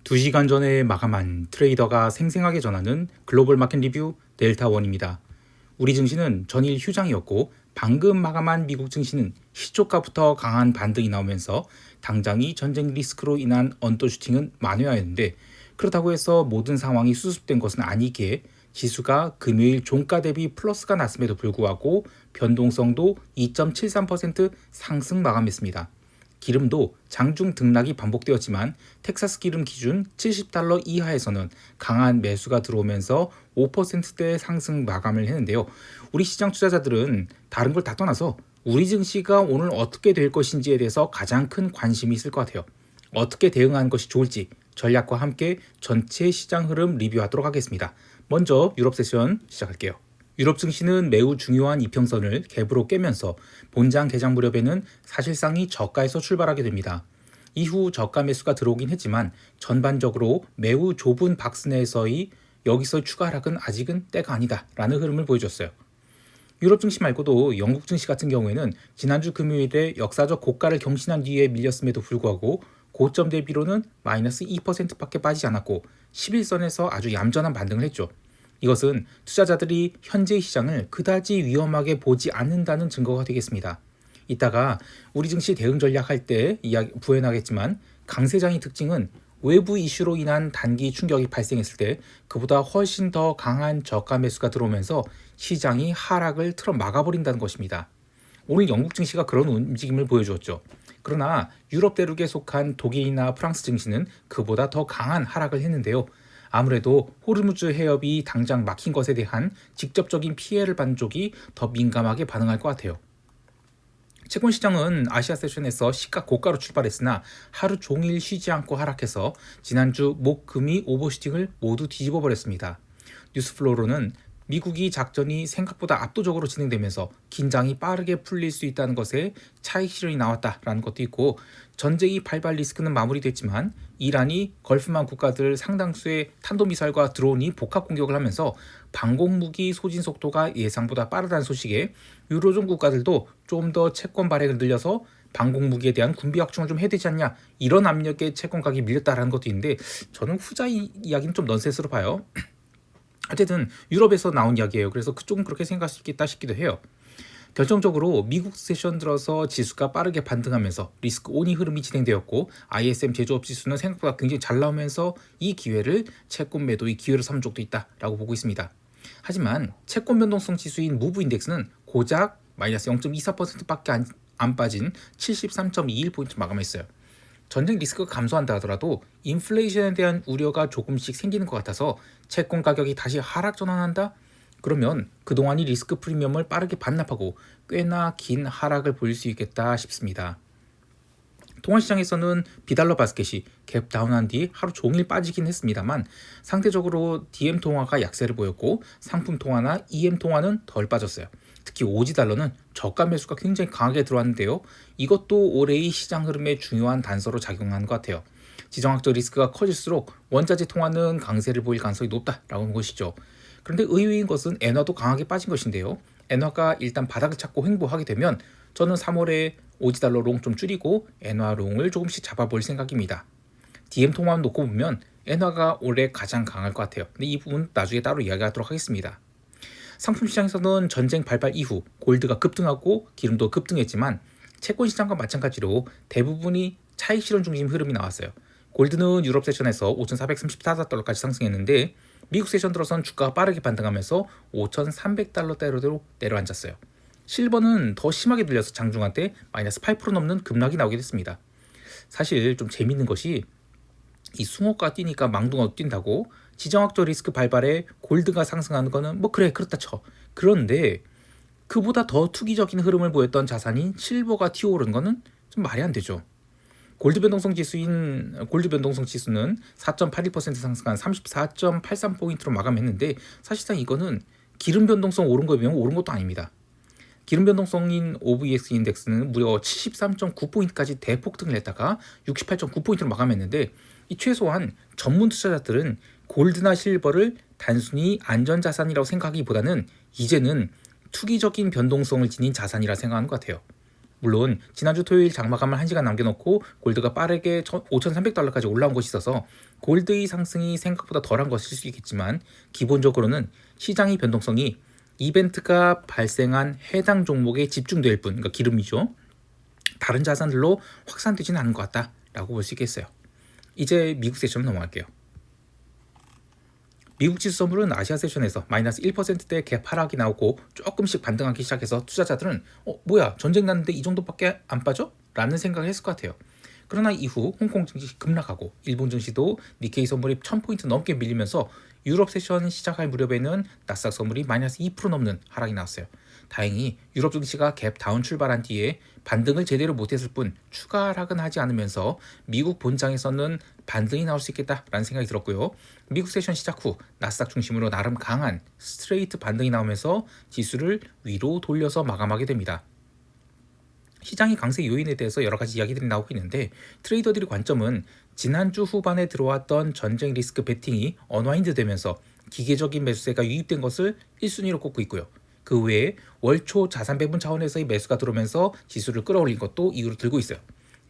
2시간 전에 마감한 트레이더가 생생하게 전하는 글로벌 마켓 리뷰 델타원입니다. 우리 증시는 전일 휴장이었고 방금 마감한 미국 증시는 시초가부터 강한 반등이 나오면서 당장이 전쟁 리스크로 인한 언더슈팅은 만회하였는데, 그렇다고 해서 모든 상황이 수습된 것은 아니기에 지수가 금요일 종가 대비 플러스가 났음에도 불구하고 변동성도 2.73% 상승 마감했습니다. 기름도 장중 등락이 반복되었지만 텍사스 기름 기준 $70 이하에서는 강한 매수가 들어오면서 5%대 상승 마감을 했는데요. 우리 시장 투자자들은 다른 걸 다 떠나서 우리 증시가 오늘 어떻게 될 것인지에 대해서 가장 큰 관심이 있을 것 같아요. 어떻게 대응하는 것이 좋을지 전략과 함께 전체 시장 흐름 리뷰하도록 하겠습니다. 먼저 유럽 세션 시작할게요. 유럽 증시는 매우 중요한 이평선을 갭으로 깨면서 본장 개장 무렵에는 사실상이 저가에서 출발하게 됩니다. 이후 저가 매수가 들어오긴 했지만 전반적으로 매우 좁은 박스 내에서의 여기서 추가 하락은 아직은 때가 아니다 라는 흐름을 보여줬어요. 유럽 증시 말고도 영국 증시 같은 경우에는 지난주 금요일에 역사적 고가를 경신한 뒤에 밀렸음에도 불구하고 고점 대비로는 마이너스 2%밖에 빠지지 않았고 11선에서 아주 얌전한 반등을 했죠. 이것은 투자자들이 현재 시장을 그다지 위험하게 보지 않는다는 증거가 되겠습니다. 이따가 우리 증시 대응 전략할 때 부연하겠지만, 강세장의 특징은 외부 이슈로 인한 단기 충격이 발생했을 때 그보다 훨씬 더 강한 저가 매수가 들어오면서 시장이 하락을 틀어 막아버린다는 것입니다. 오늘 영국 증시가 그런 움직임을 보여주었죠. 그러나 유럽 대륙에 속한 독일이나 프랑스 증시는 그보다 더 강한 하락을 했는데요. 아무래도 호르무즈 해협이 당장 막힌 것에 대한 직접적인 피해를 받는 쪽이 더 민감하게 반응할 것 같아요. 채권 시장은 아시아 세션에서 시가 고가로 출발했으나 하루 종일 쉬지 않고 하락해서 지난주 목, 금이 오버슈팅을 모두 뒤집어 버렸습니다. 뉴스플로우로는 미국이 작전이 생각보다 압도적으로 진행되면서 긴장이 빠르게 풀릴 수 있다는 것에 차익 실현이 나왔다라는 것도 있고, 전쟁이 발발 리스크는 마무리됐지만 이란이 걸프만 국가들 상당수의 탄도미사일과 드론이 복합 공격을 하면서 방공무기 소진 속도가 예상보다 빠르다는 소식에 유로존 국가들도 좀 더 채권 발행을 늘려서 방공무기에 대한 군비 확충을 좀 해야 되지 않냐, 이런 압력에 채권 가격이 밀렸다라는 것도 있는데, 저는 후자 이야기는 좀 넌센스로 봐요. 어쨌든 유럽에서 나온 이야기예요. 그래서 그쪽은 그렇게 생각할 수 있겠다 싶기도 해요. 결정적으로 미국 세션 들어서 지수가 빠르게 반등하면서 리스크 온이 흐름이 진행되었고, ISM 제조업 지수는 생각보다 굉장히 잘 나오면서 이 기회를 채권 매도의 기회로 삼은 쪽도 있다라고 보고 있습니다. 하지만 채권 변동성 지수인 무브 인덱스는 고작 마이너스 0.24%밖에 안 빠진 73.21포인트 마감했어요. 전쟁 리스크가 감소한다 하더라도 인플레이션에 대한 우려가 조금씩 생기는 것 같아서 채권 가격이 다시 하락 전환한다? 그러면 그동안의 리스크 프리미엄을 빠르게 반납하고 꽤나 긴 하락을 보일 수 있겠다 싶습니다. 통화시장에서는 비달러 바스켓이 갭 다운한 뒤 하루 종일 빠지긴 했습니다만 상대적으로 DM 통화가 약세를 보였고 상품 통화나 EM 통화는 덜 빠졌어요. 특히 오지 달러는 저가 매수가 굉장히 강하게 들어왔는데요. 이것도 올해의 시장 흐름에 중요한 단서로 작용하는 것 같아요. 지정학적 리스크가 커질수록 원자재 통화는 강세를 보일 가능성이 높다라고 하는 것이죠. 그런데 의외인 것은 엔화도 강하게 빠진 것인데요. 엔화가 일단 바닥을 찾고 횡보하게 되면 저는 3월에 오지달러 롱 좀 줄이고 엔화 롱을 조금씩 잡아볼 생각입니다. DM 통화만 놓고 보면 엔화가 올해 가장 강할 것 같아요. 근데 이 부분 나중에 따로 이야기하도록 하겠습니다. 상품 시장에서는 전쟁 발발 이후 골드가 급등하고 기름도 급등했지만 채권 시장과 마찬가지로 대부분이 차익 실현 중심 흐름이 나왔어요. 골드는 유럽 세션에서 5,434달러까지 상승했는데 미국 세션 들어선 주가가 빠르게 반등하면서 5,300달러대로 내려앉았어요. 실버는 더 심하게 들려서 장중한테 마이너스 8% 넘는 급락이 나오게 됐습니다. 사실 좀 재밌는 것이 이 숭어가 뛰니까 망둥어도 뛴다고 지정학적 리스크 발발에 골드가 상승하는 거는 뭐 그래 그렇다 쳐. 그런데 그보다 더 투기적인 흐름을 보였던 자산인 실버가 튀어오르는 거는 좀 말이 안 되죠. 골드 변동성 지수는 4.81% 상승한 34.83포인트로 마감했는데 사실상 이거는 기름 변동성 오른 거에 비하면 오른 것도 아닙니다. 기름 변동성인 OVX 인덱스는 무려 73.9포인트까지 대폭등을 했다가 68.9포인트로 마감했는데, 이 최소한 전문 투자자들은 골드나 실버를 단순히 안전자산이라고 생각하기보다는 이제는 투기적인 변동성을 지닌 자산이라 생각하는 것 같아요. 물론 지난주 토요일 장마감을 1시간 남겨놓고 골드가 빠르게 5,300달러까지 올라온 것이 있어서 골드의 상승이 생각보다 덜한 것일 수 있겠지만 기본적으로는 시장의 변동성이 이벤트가 발생한 해당 종목에 집중될 뿐, 그러니까 기름이죠. 다른 자산들로 확산되지는 않은 것 같다라고 볼 수 있겠어요. 이제 미국 세션으로 넘어갈게요. 미국 지수 선물은 아시아 세션에서 마이너스 1%대 갭 하락이 나오고 조금씩 반등하기 시작해서 투자자들은 뭐야 전쟁 났는데 이 정도밖에 안 빠져? 라는 생각을 했을 것 같아요. 그러나 이후 홍콩 증시 급락하고 일본 증시도 니케이 선물이 1000포인트 넘게 밀리면서 유럽 세션 시작할 무렵에는 나스닥 선물이 마이너스 2% 넘는 하락이 나왔어요. 다행히 유럽 증시가 갭 다운 출발한 뒤에 반등을 제대로 못했을 뿐 추가 하락은 하지 않으면서 미국 본장에서는 반등이 나올 수 있겠다라는 생각이 들었고요. 미국 세션 시작 후 나스닥 중심으로 나름 강한 스트레이트 반등이 나오면서 지수를 위로 돌려서 마감하게 됩니다. 시장의 강세 요인에 대해서 여러 가지 이야기들이 나오고 있는데 트레이더들의 관점은 지난주 후반에 들어왔던 전쟁 리스크 베팅이 언와인드 되면서 기계적인 매수세가 유입된 것을 1순위로 꼽고 있고요. 그 외에 월초 자산 배분 차원에서의 매수가 들어오면서 지수를 끌어올린 것도 이유로 들고 있어요.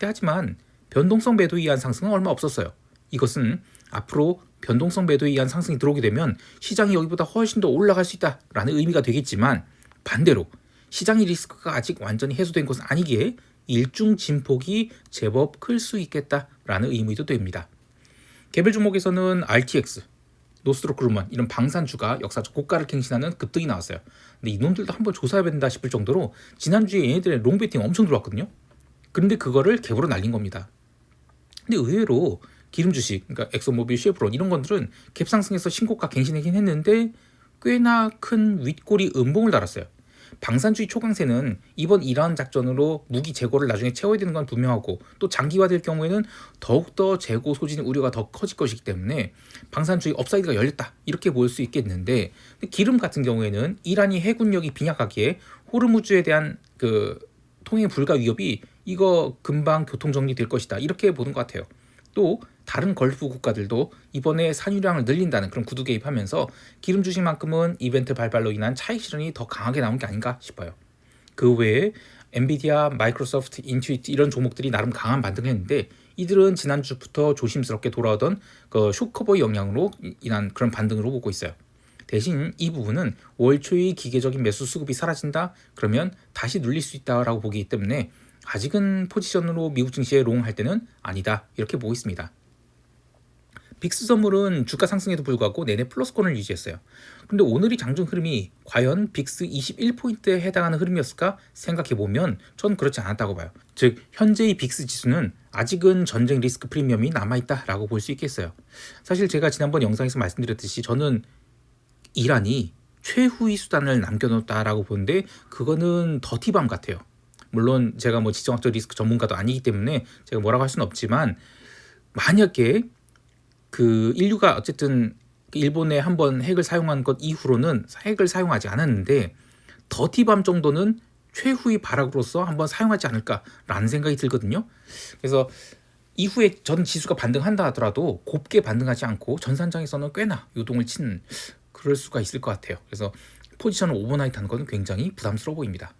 하지만 변동성 매도에 의한 상승은 얼마 없었어요. 이것은 앞으로 변동성 매도에 의한 상승이 들어오게 되면 시장이 여기보다 훨씬 더 올라갈 수 있다라는 의미가 되겠지만 반대로 시장의 리스크가 아직 완전히 해소된 것은 아니기에 일중 진폭이 제법 클 수 있겠다라는 의미도 됩니다. 개별 종목에서는 RTX, 노스트록 그루먼 이런 방산주가 역사적 고가를 갱신하는 급등이 나왔어요. 근데 이놈들도 한번 조사해야 된다 싶을 정도로 지난주에 얘네들의 롱베팅 엄청 들어왔거든요. 그런데 그거를 갭으로 날린 겁니다. 근데 의외로 기름 주식, 그러니까 엑소모빌, 쉐브론 이런 것들은 갭 상승해서 신고가 갱신하긴 했는데 꽤나 큰 윗골이 음봉을 달았어요. 방산주의 초강세는 이번 이러한 작전으로 무기 재고를 나중에 채워야 되는 건 분명하고 또 장기화될 경우에는 더욱더 재고 소진의 우려가 더 커질 것이기 때문에 방산주의 업사이드가 열렸다 이렇게 볼 수 있겠는데 기름 같은 경우에는 이란이 해군력이 빈약하기에 호르무즈에 대한 그 통행 불가 위협이 이거 금방 교통 정리될 것이다 이렇게 보는 것 같아요. 또 다른 걸프 국가들도 이번에 산유량을 늘린다는 그런 구두 개입하면서 기름 주식만큼은 이벤트 발발로 인한 차익 실현이 더 강하게 나온 게 아닌가 싶어요. 그 외에 엔비디아, 마이크로소프트, 인투이트 이런 종목들이 나름 강한 반등을 했는데 이들은 지난주부터 조심스럽게 돌아오던 그 쇼커버의 영향으로 인한 그런 반등으로 보고 있어요. 대신 이 부분은 월 초의 기계적인 매수 수급이 사라진다? 그러면 다시 눌릴 수 있다라고 보기 때문에 아직은 포지션으로 미국 증시에 롱할 때는 아니다 이렇게 보고 있습니다. 빅스 선물은 주가 상승에도 불구하고 내내 플러스권을 유지했어요. 그런데 오늘의 장중 흐름이 과연 빅스 21포인트에 해당하는 흐름이었을까 생각해보면 전 그렇지 않았다고 봐요. 즉 현재의 빅스 지수는 아직은 전쟁 리스크 프리미엄이 남아있다라고 볼 수 있겠어요. 사실 제가 지난번 영상에서 말씀드렸듯이 저는 이란이 최후의 수단을 남겨놓았다라고 보는데 그거는 더티밤 같아요. 물론 제가 뭐 지정학적 리스크 전문가도 아니기 때문에 제가 뭐라고 할 수는 없지만 만약에 그 인류가 어쨌든 일본에 한번 핵을 사용한 것 이후로는 핵을 사용하지 않았는데 더티밤 정도는 최후의 발악으로서 한번 사용하지 않을까라는 생각이 들거든요. 그래서 이후에 전 지수가 반등한다 하더라도 곱게 반등하지 않고 전산장에서는 꽤나 요동을 치는 그럴 수가 있을 것 같아요. 그래서 포지션을 오버나이트 하는 건 굉장히 부담스러워 보입니다.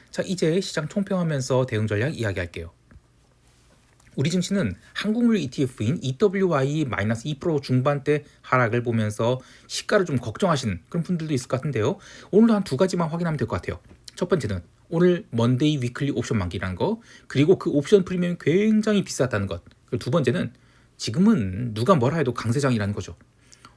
자, 이제 시장 총평하면서 대응 전략 이야기할게요. 우리 증시는 한국물 ETF인 EWY-2% 중반대 하락을 보면서 시가를 좀 걱정하시는 그런 분들도 있을 것 같은데요. 오늘도 한 두 가지만 확인하면 될 것 같아요. 첫 번째는 오늘 먼데이 위클리 옵션 만기라는 거, 그리고 그 옵션 프리미엄이 굉장히 비쌌다는 것. 그리고 두 번째는 지금은 누가 뭐라 해도 강세장이라는 거죠.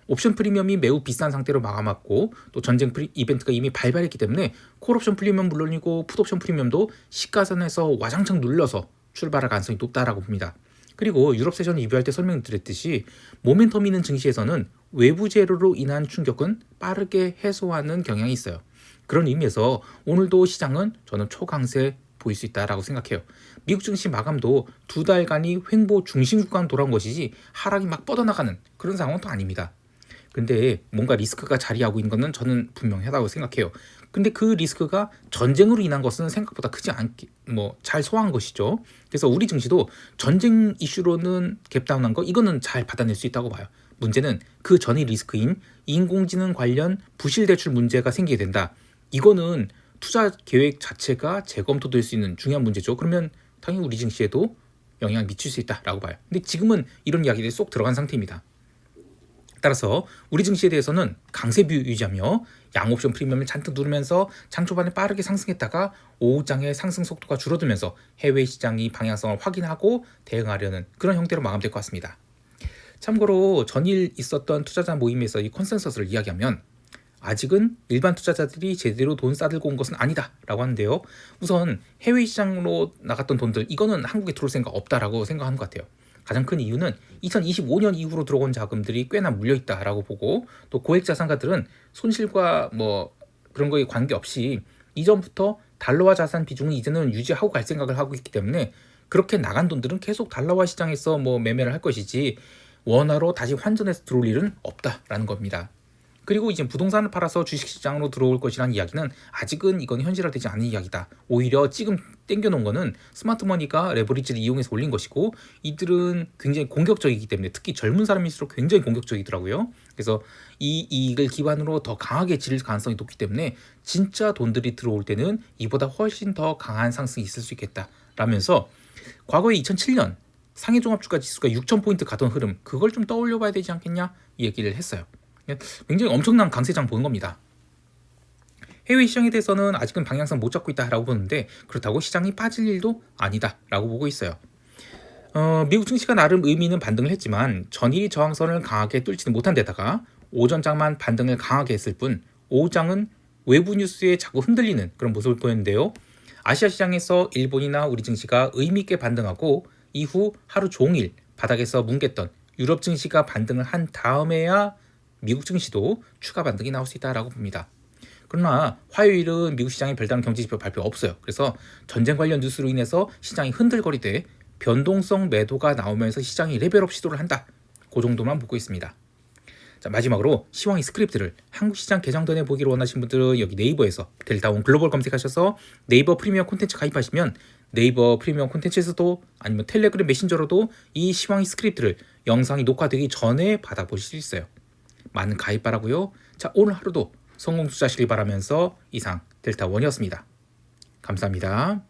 옵션 프리미엄이 매우 비싼 상태로 마감했고 또 전쟁 이벤트가 이미 발발했기 때문에 콜옵션 프리미엄 물론이고 풋옵션 프리미엄도 시가선에서 와장창 눌려서 출발할 가능성이 높다라고 봅니다. 그리고 유럽 세션 리뷰할 때 설명드렸듯이 모멘텀 있는 증시에서는 외부 재료로 인한 충격은 빠르게 해소하는 경향이 있어요. 그런 의미에서 오늘도 시장은 저는 초강세 보일 수 있다라고 생각해요. 미국 증시 마감도 두 달간이 횡보 중심 구간 돌아온 것이지 하락이 막 뻗어나가는 그런 상황은 또 아닙니다. 근데 뭔가 리스크가 자리하고 있는 것은 저는 분명하다고 생각해요. 근데 그 리스크가 전쟁으로 인한 것은 생각보다 크지 않게 잘 소화한 것이죠. 그래서 우리 증시도 전쟁 이슈로는 갭다운한 거 이거는 잘 받아낼 수 있다고 봐요. 문제는 그 전의 리스크인 인공지능 관련 부실 대출 문제가 생기게 된다. 이거는 투자 계획 자체가 재검토될 수 있는 중요한 문제죠. 그러면 당연히 우리 증시에도 영향을 미칠 수 있다라고 봐요. 근데 지금은 이런 이야기들이 쏙 들어간 상태입니다. 따라서 우리 증시에 대해서는 강세 비율 유지하며 양옵션 프리미엄을 잔뜩 누르면서 장 초반에 빠르게 상승했다가 오후장의 상승 속도가 줄어들면서 해외 시장이 방향성을 확인하고 대응하려는 그런 형태로 마감될 것 같습니다. 참고로 전일 있었던 투자자 모임에서 이 컨센서스를 이야기하면 아직은 일반 투자자들이 제대로 돈 싸들고 온 것은 아니다 라고 하는데요. 우선 해외 시장으로 나갔던 돈들 이거는 한국에 들어올 생각 없다라고 생각하는 것 같아요. 가장 큰 이유는 2025년 이후로 들어온 자금들이 꽤나 물려있다라고 보고 또 고액 자산가들은 손실과 뭐 그런 거에 관계없이 이전부터 달러화 자산 비중은 이제는 유지하고 갈 생각을 하고 있기 때문에 그렇게 나간 돈들은 계속 달러화 시장에서 뭐 매매를 할 것이지 원화로 다시 환전해서 들어올 일은 없다라는 겁니다. 그리고 이제 부동산을 팔아서 주식시장으로 들어올 것이라는 이야기는 아직은 이건 현실화되지 않은 이야기다. 오히려 지금 땡겨놓은 거는 스마트머니가 레버리지를 이용해서 올린 것이고 이들은 굉장히 공격적이기 때문에 특히 젊은 사람일수록 굉장히 공격적이더라고요. 그래서 이 이익을 기반으로 더 강하게 지를 가능성이 높기 때문에 진짜 돈들이 들어올 때는 이보다 훨씬 더 강한 상승이 있을 수 있겠다 라면서 과거에 2007년 상해종합주가지수가 6,000포인트 가던 흐름 그걸 좀 떠올려 봐야 되지 않겠냐 이 얘기를 했어요. 굉장히 엄청난 강세장 보는 겁니다. 해외 시장에 대해서는 아직은 방향성 못 잡고 있다라고 보는데 그렇다고 시장이 빠질 일도 아니다라고 보고 있어요. 미국 증시가 나름 의미 있는 반등을 했지만 전일이 저항선을 강하게 뚫지는 못한 데다가 오전장만 반등을 강하게 했을 뿐 오후장은 외부 뉴스에 자꾸 흔들리는 그런 모습을 보였는데요. 아시아 시장에서 일본이나 우리 증시가 의미 있게 반등하고 이후 하루 종일 바닥에서 뭉갰던 유럽 증시가 반등을 한 다음에야 미국 증시도 추가 반등이 나올 수 있다라고 봅니다. 그러나 화요일은 미국 시장에 별다른 경제지표 발표 없어요. 그래서 전쟁 관련 뉴스로 인해서 시장이 흔들거리되 변동성 매도가 나오면서 시장이 레벨업 시도를 한다. 그 정도만 보고 있습니다. 자, 마지막으로 시황이 스크립트를 한국 시장 개장전에 보기를 원하시는 분들은 여기 네이버에서 델타원 글로벌 검색하셔서 네이버 프리미엄 콘텐츠 가입하시면 네이버 프리미엄 콘텐츠에서도 아니면 텔레그램 메신저로도 이 시황이 스크립트를 영상이 녹화되기 전에 받아보실 수 있어요. 많은 가입 바라고요. 자, 오늘 하루도 성공 투자하시길 바라면서 이상 델타원이었습니다. 감사합니다.